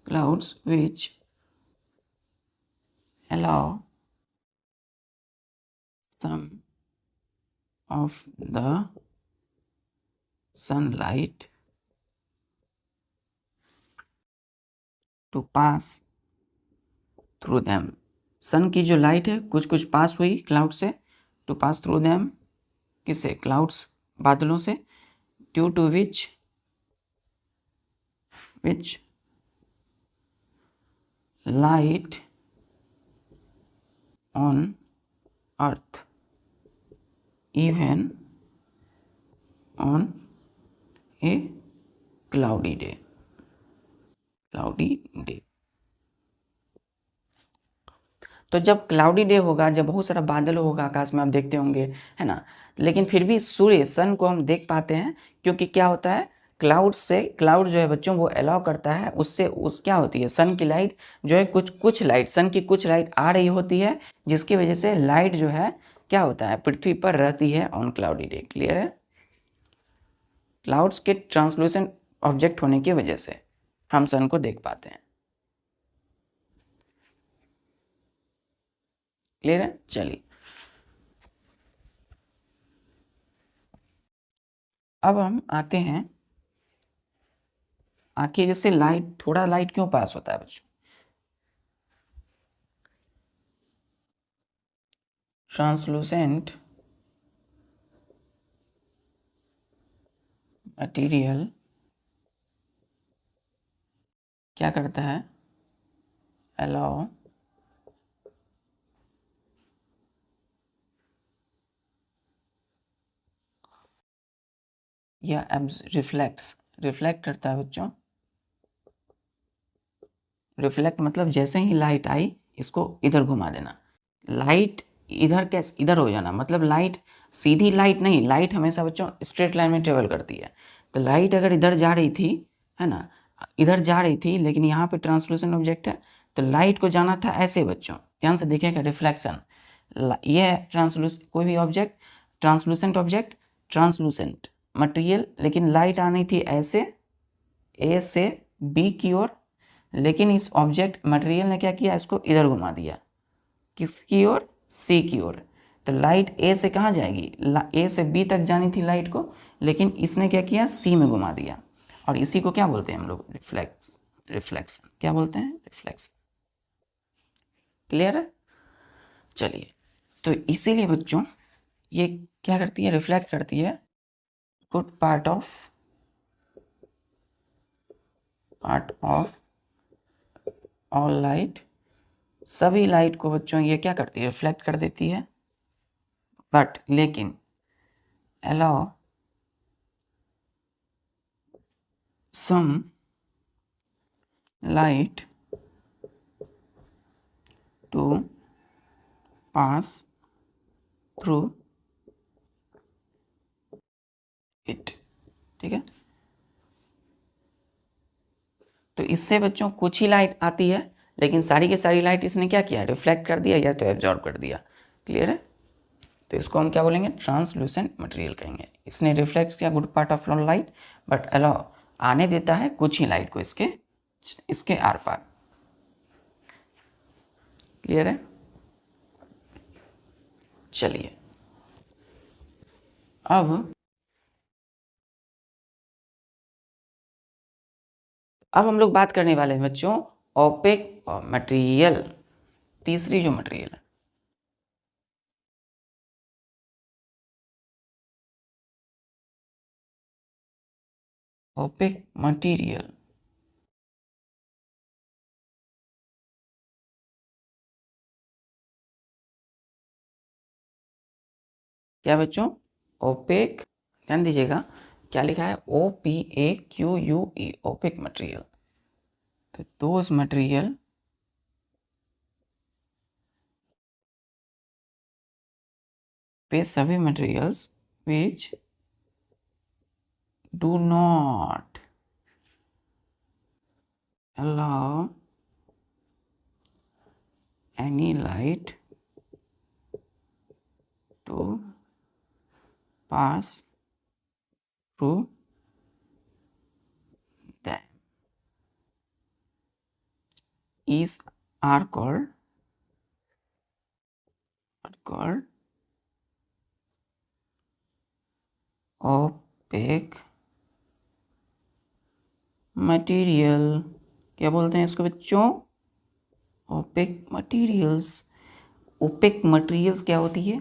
clouds which allow some of the sunlight to pass through them। Sun की जो लाइट है कुछ कुछ पास हुई क्लाउड से, टू पास थ्रू देम, किससे, क्लाउड्स, बादलों से, due to which light on earth even on a cloudy day, तो जब क्लाउडी डे होगा, जब बहुत सारा बादल होगा आकाश में, आप देखते होंगे, है ना, लेकिन फिर भी सूर्य, सन को हम देख पाते हैं, क्योंकि क्या होता है, क्लाउड से, क्लाउड जो है बच्चों वो अलाउ करता है, उससे उस क्या होती है, सन की लाइट जो है, कुछ लाइट, सन की कुछ लाइट आ रही होती है, जिसकी वजह से लाइट जो है क्या होता है, पृथ्वी पर रहती है ऑन क्लाउडी डे, क्लियर है। क्लाउड्स के ट्रांसलूसेंट ऑब्जेक्ट होने की वजह से हम सन को देख पाते हैं, क्लियर है। चलिए अब हम आते हैं, आखिर इससे लाइट, थोड़ा लाइट क्यों पास होता है बच्चों, ट्रांसलूसेंट मटेरियल क्या करता है, अलाउ या रिफ्लेक्ट करता है बच्चों, रिफ्लेक्ट मतलब जैसे ही लाइट आई इसको इधर घुमा देना, लाइट इधर कैसे, इधर हो जाना, मतलब लाइट सीधी लाइट नहीं, लाइट हमेशा बच्चों स्ट्रेट लाइन में ट्रेवल करती है, तो लाइट अगर इधर जा रही थी, है ना, इधर जा रही थी, लेकिन यहाँ पे ट्रांसलूसेंट ऑब्जेक्ट है, तो लाइट को जाना था ऐसे बच्चों, ध्यान से देखिएगा, रिफ्लेक्शन, ये है कोई भी ऑब्जेक्ट, ट्रांसलूसेंट मटेरियल, लेकिन लाइट आनी थी ऐसे ए से बी की ओर, लेकिन इस ऑब्जेक्ट मटेरियल ने क्या किया, इसको इधर घुमा दिया, किसकी ओर, सी की ओर, तो लाइट ए से कहाँ जाएगी, ए से बी तक जानी थी लाइट को, लेकिन इसने क्या किया, सी में घुमा दिया, और इसी को क्या बोलते हैं हम लोग, रिफ्लेक्शन, क्या बोलते हैं, रिफ्लेक्शन, क्लियर है। चलिए, तो इसीलिए बच्चों ये क्या करती है, रिफ्लेक्ट करती है, good part of all light, सभी लाइट को बच्चों ये क्या करती है, रिफ्लेक्ट कर देती है, बट लेकिन allow some light to pass through it, ठीक है। तो इससे बच्चों कुछ ही लाइट आती है, लेकिन सारी की सारी लाइट इसने क्या किया, रिफ्लेक्ट कर दिया या तो एब्जॉर्ब कर दिया, क्लियर है। तो इसको हम क्या बोलेंगे, ट्रांसलूसेंट मटेरियल कहेंगे, इसने रिफ्लेक्ट किया good part of light, but allow आने देता है कुछ ही लाइट को इसके आर पार, क्लियर है। चलिए अब हम लोग बात करने वाले हैं बच्चों ओपेक मटेरियल, तीसरी जो मटेरियल है, ओपेक मटेरियल, क्या बच्चों, ओपेक, ध्यान दीजिएगा क्या लिखा है, OPAQUE, ओपेक मटेरियल, तो दोज मटेरियल पे सभी materials which do not allow any light to pass through them are called opaque material. क्या बोलते हैं इसको बच्चों? OPEC materials. ओपेक मटेरियल्स क्या होती है?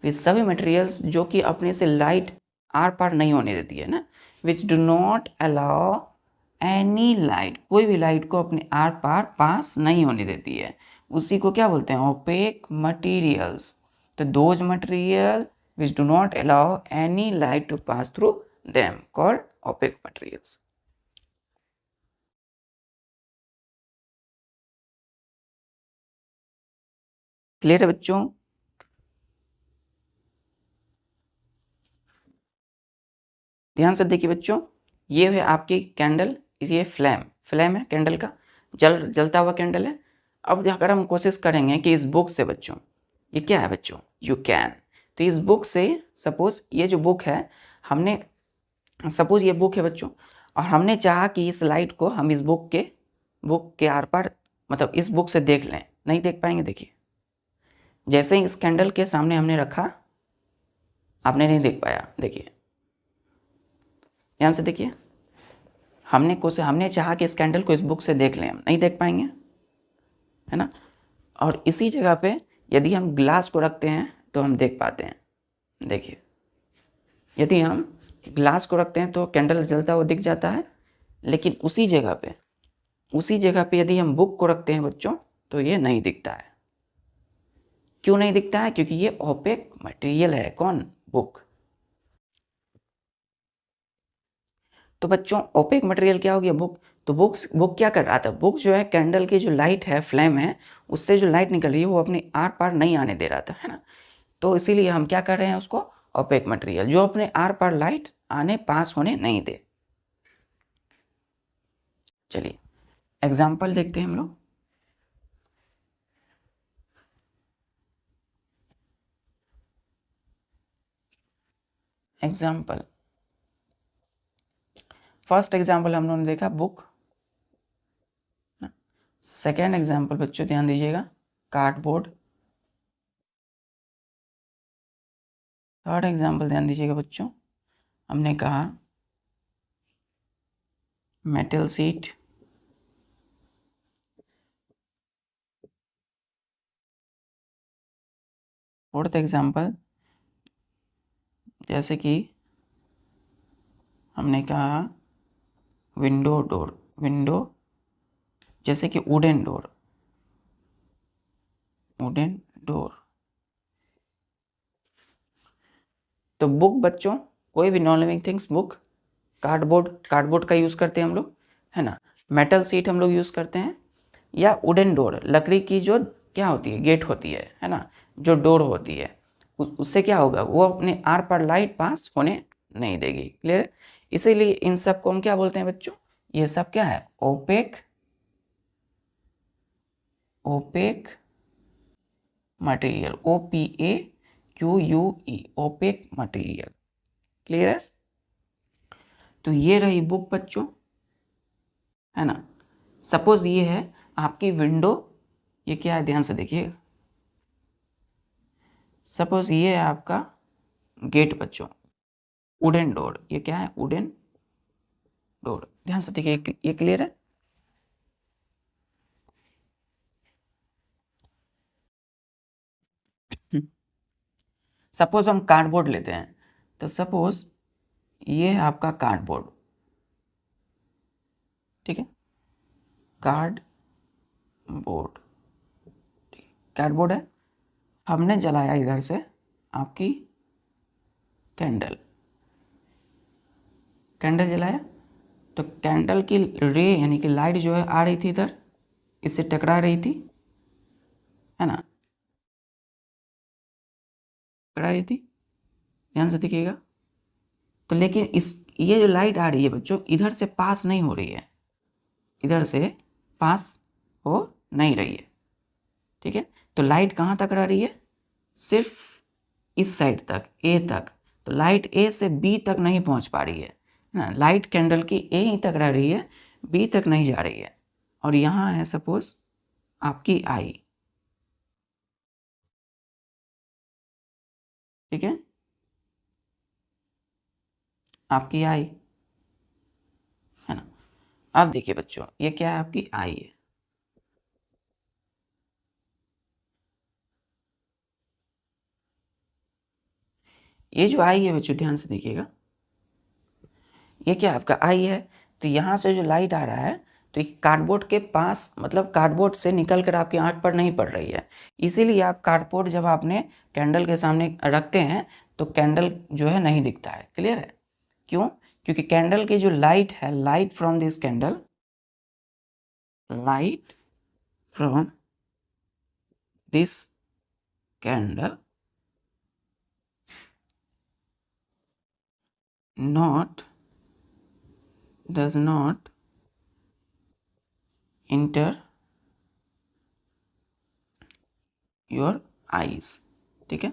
वे सभी मटेरियल्स जो कि अपने से लाइट आर पार नहीं होने देती है ना, विच do not allow any light, कोई भी लाइट को अपने आर पार पास नहीं होने देती है, उसी को क्या बोलते हैं? Opaque materials. तो those material which do not allow any light to pass through them called opaque materials. Clear है बच्चों? ध्यान से देखिए बच्चों, ये है आपकी कैंडल, ये फ्लेम है कैंडल का, जलता हुआ कैंडल है। अब अगर हम कोशिश करेंगे कि इस बुक से बच्चों, ये क्या है बच्चों? You can. तो इस बुक से सपोज ये जो बुक है, हमने सपोज ये बुक है बच्चों, और हमने चाहा कि इस लाइट को हम इस बुक के आर पार, मतलब इस बुक से देख लें, नहीं देख पाएंगे। देखिए जैसे ही इस कैंडल के सामने हमने रखा, आपने नहीं देख पाया। देखिए ध्यान से देखिए, हमने चाहा कि इस कैंडल को इस बुक से देख लें, हम नहीं देख पाएंगे, है ना। और इसी जगह पे यदि हम ग्लास को रखते हैं तो हम देख पाते हैं। देखिए यदि हम ग्लास को रखते हैं तो कैंडल जलता हुआ दिख जाता है, लेकिन उसी जगह पे यदि हम बुक को रखते हैं बच्चों तो ये नहीं दिखता है। क्यों नहीं दिखता है? क्योंकि ये ओपेक मटेरियल है। कौन? बुक। तो बच्चों ओपेक मटेरियल क्या हो गया? बुक। तो बुक क्या कर रहा था? बुक जो है कैंडल की जो लाइट है, फ्लेम है, उससे जो लाइट निकल रही है वो अपने आर पार नहीं आने दे रहा था, है ना। तो इसीलिए हम क्या कर रहे हैं उसको? ओपेक मटेरियल, जो अपने आर पार लाइट आने पास होने नहीं दे। चलिए एग्जाम्पल देखते हैं हम लोग। एग्जाम्पल, फर्स्ट एग्जाम्पल हम लोगों ने देखा बुक। सेकेंड एग्जाम्पल बच्चों ध्यान दीजिएगा, कार्डबोर्ड। थर्ड एग्जाम्पल ध्यान दीजिएगा बच्चों, हमने कहा मेटल सीट। फोर्थ एग्जाम्पल जैसे कि हमने कहा विंडो डोर, विंडो जैसे कि वुडन डोर, वुडन डोर। तो बुक बच्चों, कोई भी non living things, book. Cardboard का यूज़ करते हैं हम लोग, है ना। मेटल सीट हम लोग यूज़ करते हैं, या वुडन डोर, लकड़ी की जो क्या होती है? गेट होती है ना, जो डोर होती है, उससे क्या होगा? वो अपने आर पार लाइट पास होने नहीं देगी। क्लियर? इसीलिए इन सब को हम क्या बोलते हैं बच्चों? ये सब क्या है? Opaque material, OPAQUE, opaque material. Clear है? तो ये रही बुक बच्चों, है ना। सपोज ये है आपकी विंडो, ये क्या है? ध्यान से देखिए, सपोज ये है आपका गेट बच्चों, वुडन डोर। ये क्या है? Wooden door. ध्यान से देखिए, ये क्लियर है? सपोज हम कार्डबोर्ड लेते हैं, तो सपोज ये है आपका कार्डबोर्ड, ठीक है, कार्डबोर्ड है। हमने जलाया इधर से आपकी कैंडल जलाया, तो कैंडल की रे यानी कि लाइट जो है आ रही थी इधर, इससे टकरा रही थी, है ना, टकरा रही थी। ध्यान से देखिएगा। तो लेकिन ये जो लाइट आ रही है बच्चों, इधर से पास नहीं हो रही है, इधर से पास हो नहीं रही है, ठीक है। तो लाइट कहाँ तक आ रही है? सिर्फ इस साइड तक, ए तक, तो लाइट ए से बी तक नहीं पहुंच पा रही है ना, लाइट कैंडल की ए ही तक रह रही है, बी तक नहीं जा रही है। और यहाँ है सपोज आपकी आई, ठीक है, आपकी आई है ना। अब देखिए बच्चों, ये क्या है, आपकी आई है। ये जो आई है बच्चों, ध्यान से देखिएगा, ये क्या आपका आई है। तो यहाँ से जो लाइट आ रहा है, तो ये कार्डबोर्ड के पास, मतलब कार्डबोर्ड से निकल कर आपकी आंख पर नहीं पड़ रही है। इसीलिए आप कार्डबोर्ड जब आपने कैंडल के सामने रखते हैं तो कैंडल जो है नहीं दिखता है। क्लियर है? क्यों? क्योंकि कैंडल की जो लाइट है, light from this candle, light from this candle does not enter your eyes। ठीक है,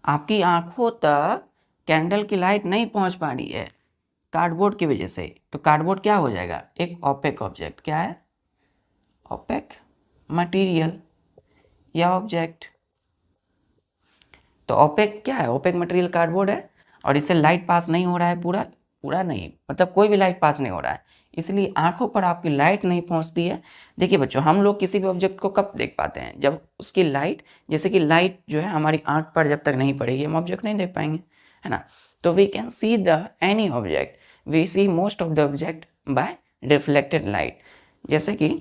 आपकी आंखों तक कैंडल की लाइट नहीं पहुंच पा रही है कार्डबोर्ड की वजह से। तो कार्डबोर्ड क्या हो जाएगा, एक ओपेक ऑब्जेक्ट। क्या है? ओपेक मटेरियल या ऑब्जेक्ट। तो ओपेक क्या है, ओपेक मटेरियल कार्डबोर्ड है, और इससे लाइट पास नहीं हो रहा है, पूरा पूरा नहीं, मतलब कोई भी लाइट पास नहीं हो रहा है, इसलिए आंखों पर आपकी लाइट नहीं पहुंचती है। देखिए बच्चों, हम लोग किसी भी ऑब्जेक्ट को कब देख पाते हैं, जब उसकी लाइट, जैसे कि लाइट जो है हमारी आंख पर जब तक नहीं पड़ेगी हम ऑब्जेक्ट नहीं देख पाएंगे, है ना। तो we can see the any object, we see most of the object by reflected light. जैसे कि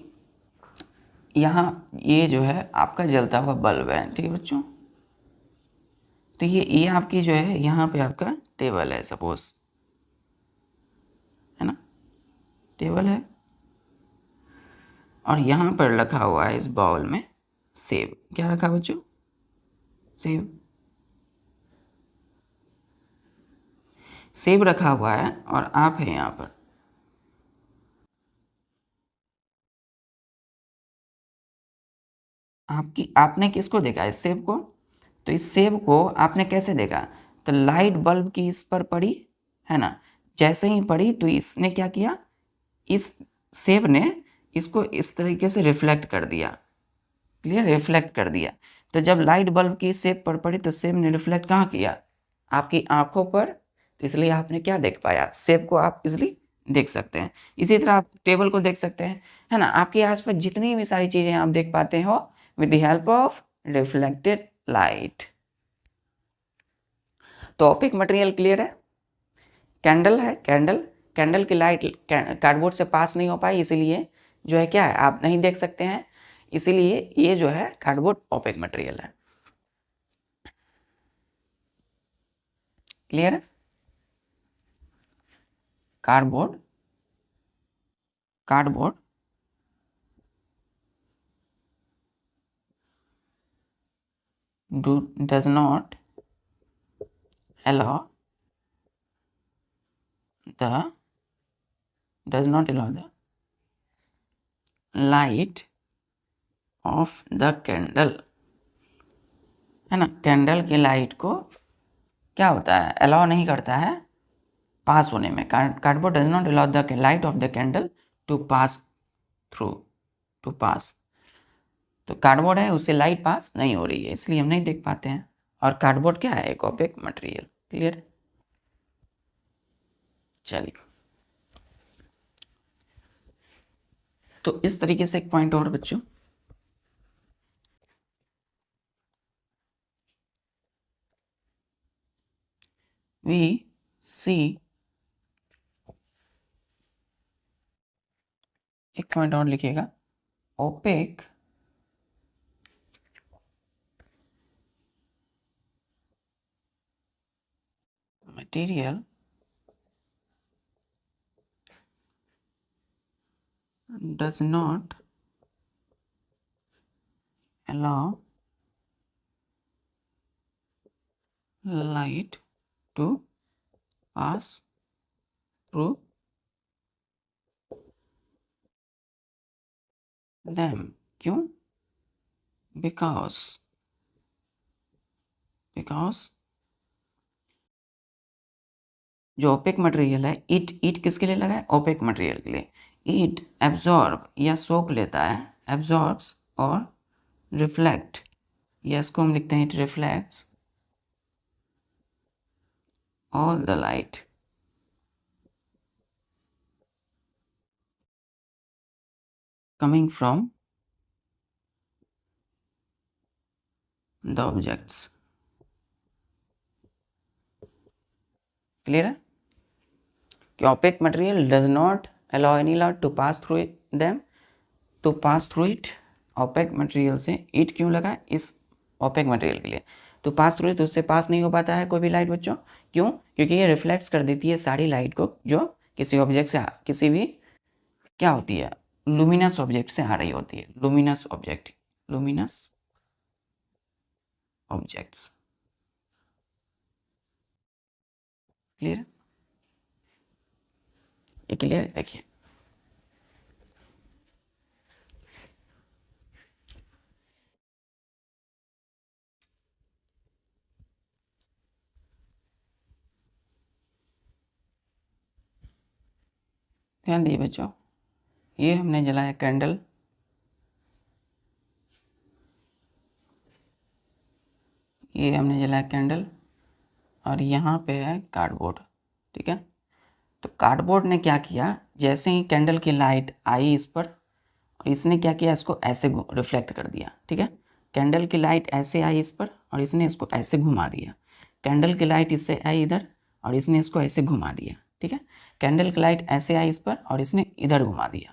यहाँ ये जो है आपका जलता हुआ बल्ब है, ठीक है बच्चों। तो ये आपकी जो है, यहाँ पे आपका टेबल है सपोज, है ना, टेबल है, और यहाँ पर रखा हुआ है इस बाउल में सेब। क्या रखा बच्चों? सेब। सेब रखा हुआ है और आप है यहाँ पर। आपने किसको देखा, इस सेब को? तो इस सेब को आपने कैसे देखा? तो लाइट बल्ब की इस पर पड़ी, है ना, जैसे ही पड़ी तो इसने क्या किया, इस सेब ने इसको इस तरीके से रिफ्लेक्ट कर दिया। क्लियर? रिफ्लेक्ट कर दिया। तो जब लाइट बल्ब की सेब पर पड़ी तो सेब ने रिफ्लेक्ट कहाँ किया, आपकी आंखों पर। तो इसलिए आपने क्या देख पाया, सेब को आप इजली देख सकते हैं। इसी तरह आप टेबल को देख सकते हैं, है ना। आपके आसपास जितनी भी सारी चीज़ें आप देख पाते हो with the help of reflected light. तो ऑपिक मटेरियल क्लियर है। कैंडल है, कैंडल, कैंडल की लाइट कार्डबोर्ड से पास नहीं हो पाई, इसीलिए जो है क्या है, आप नहीं देख सकते हैं, इसीलिए ये जो है कार्डबोर्ड ऑपिक मटेरियल है। क्लियर है? Cardboard, cardboard does not allow the does not allow the light of the candle, है ना। कैंडल की लाइट को क्या होता है, अलाउ नहीं करता है पास होने में। Cardboard does not allow the light of the candle to pass through, to pass. तो कार्डबोर्ड है, उससे लाइट पास नहीं हो रही है, इसलिए हम नहीं देख पाते हैं। और कार्डबोर्ड क्या है, एक ओपेक मटेरियल। क्लियर? चलिए, तो इस तरीके से एक पॉइंट और बच्चों, वी सी, एक पॉइंट और लिखिएगा, OPEC material does not allow light to pass through them। क्यों? Because बिकॉज जो ओपेक मटेरियल है, ईट किसके लिए लगा है? ओपेक मटेरियल के लिए। ईट एब्जॉर्ब या सोख लेता है, एब्जॉर्ब्स और रिफ्लेक्ट, या इसको हम लिखते हैं it reflects all the light coming from the objects। Clear है कि opaque material does not allow any light to pass through them, to pass through it। opaque material से it क्यों लगा? इस opaque material के लिए तो पास थ्रू, तो उससे पास नहीं हो पाता है कोई भी लाइट बच्चों। क्यों? क्योंकि ये रिफ्लेक्ट्स कर देती है सारी लाइट को जो किसी ऑब्जेक्ट से, किसी भी क्या होती है, लुमिनस ऑब्जेक्ट से आ रही होती है। Luminous object, luminous objects. Clear? ये क्लियर है? देखिए ध्यान दिए बच्चों, ये हमने जलाया कैंडल, ये हमने जलाया कैंडल, और यहाँ पे है कार्डबोर्ड। ठीक है, तो कार्डबोर्ड ने क्या किया, जैसे ही कैंडल की लाइट आई इस पर, और इसने क्या किया, इसको ऐसे रिफ्लेक्ट कर दिया। ठीक है, कैंडल की लाइट ऐसे आई इस पर और इसने इसको ऐसे घुमा दिया। कैंडल की लाइट इससे आई इधर और इसने इसको ऐसे घुमा दिया। ठीक है, कैंडल की लाइट ऐसे आई इस पर और इसने इधर घुमा दिया।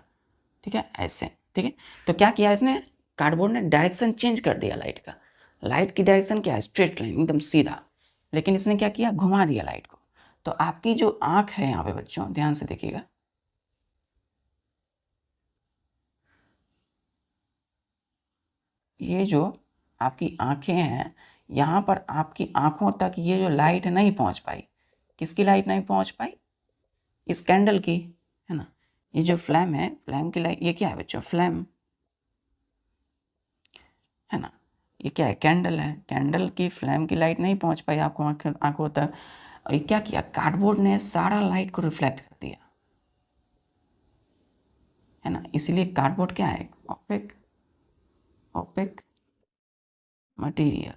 ठीक है, ऐसे। ठीक है, तो क्या किया इसने, कार्डबोर्ड ने डायरेक्शन चेंज कर दिया लाइट का। लाइट की डायरेक्शन क्या है? स्ट्रेट लाइन, एकदम सीधा, लेकिन इसने क्या किया, घुमा दिया लाइट को। तो आपकी जो आँख है यहाँ पे बच्चों, ध्यान से देखिएगा, ये जो आपकी आँखें हैं, यहाँ पर आपकी आँखों तक ये जो लाइट नहीं पहुँच पाई, किसकी लाइट नहीं पहुँच पाई? इस कैंडल की, है ना। ये जो फ्लैम है, फ्लैम की लाइट, ये क्या है बच्चों? फ्लैम है ना। ये क्या है? कैंडल है। कैंडल की फ्लैम की लाइट नहीं पहुँच पाई आपको आँखों तक। और ये क्या किया, कार्डबोर्ड ने सारा लाइट को रिफ्लेक्ट कर दिया, है ना। इसलिए कार्डबोर्ड क्या है? Opaque, opaque material.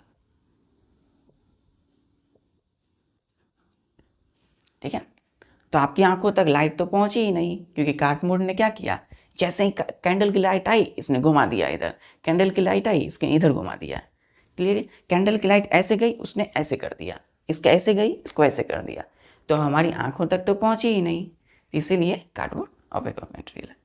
ठीक है, तो आपकी आंखों तक लाइट तो पहुंची ही नहीं, क्योंकि कार्डबोर्ड ने क्या किया, जैसे ही कैंडल की लाइट आई इसने घुमा दिया इधर, कैंडल की लाइट आई इसके इधर घुमा दिया। क्लियर है? कैंडल की लाइट ऐसे गई, उसने ऐसे कर दिया, इसके ऐसे गई, इसको ऐसे कर दिया, तो हमारी आंखों तक तो पहुंची ही नहीं, इसीलिए कार्डबोर्ड ओपेक मटेरियल है।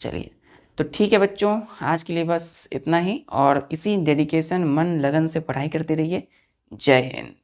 चलिए, तो ठीक है बच्चों, आज के लिए बस इतना ही, और इसी डेडिकेशन, मन लगन से पढ़ाई करते रहिए। जय हिंद।